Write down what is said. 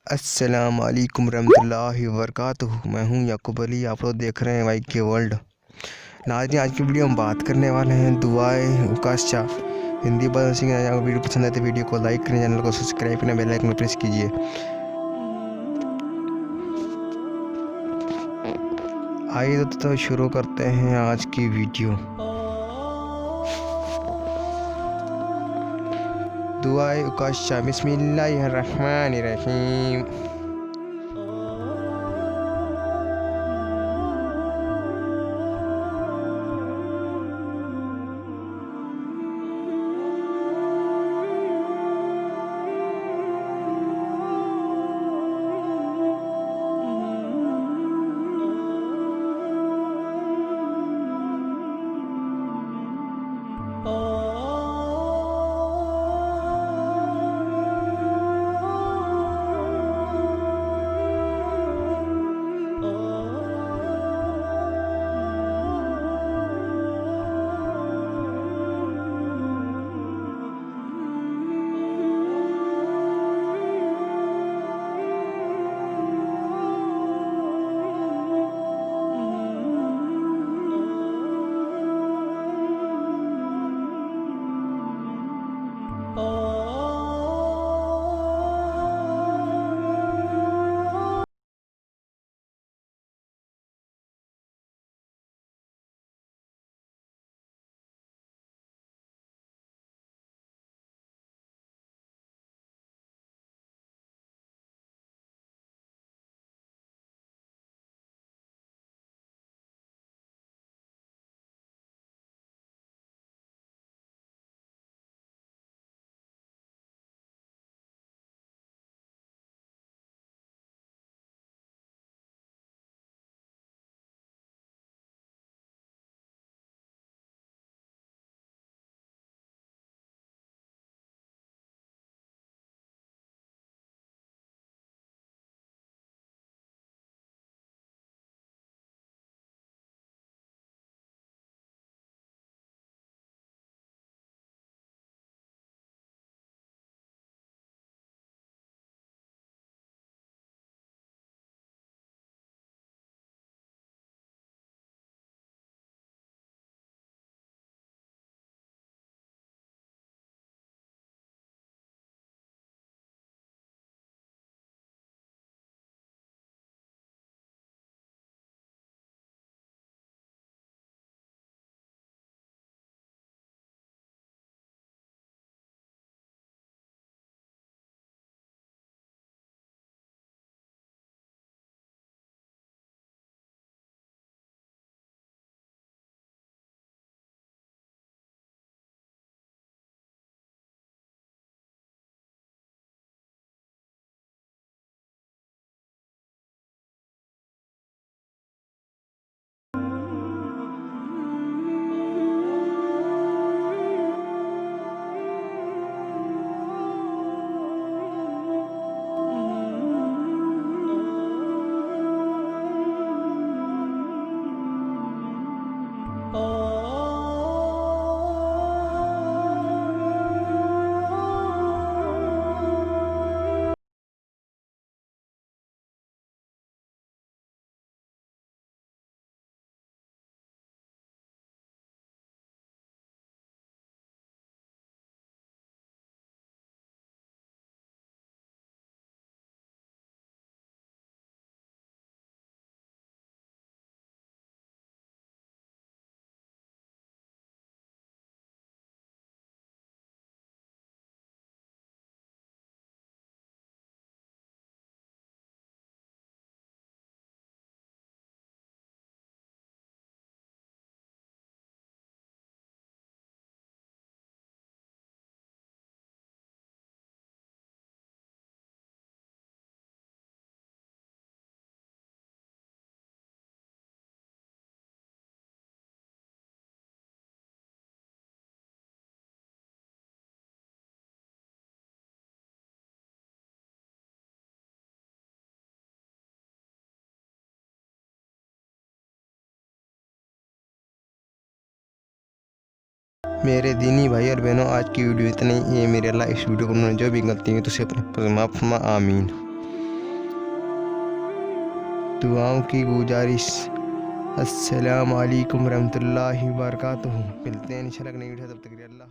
अस्सलाम वालेकुम रहमतुल्लाहि वबरकातुहू। मैं हूं याकूब अली, आप लोग देख रहे हैं YK वर्ल्ड। नाज़रीन, आज की वीडियो हम बात करने वाले हैं दुआए उकाश शाह हिंदी बदल सिंह। अगर वीडियो पसंद आए तो वीडियो को लाइक करें, चैनल को सब्सक्राइब करें, बेल आइकन प्रेस कीजिए। आइए तो शुरू करते हैं आज की वीडियो। दुआए उकाश शाह। बिस्मिल्लाहिर्रहमानिर्रहीम। मेरे दीनी भाई और बहनों, आज की वीडियो इतनी ही है। मेरे अल्लाह इस वीडियो को उन्होंने जो भी गलती हुई तो उसे अपने माफ़ फरमा, आमीन। दुआओं की गुजारिश। अस्सलाम वालेकुम रहमतुल्लाहि व बरकातुहू। मिलते हैं इंशाल्लाह नई वीडियो, तब तक के लिए अल्लाह।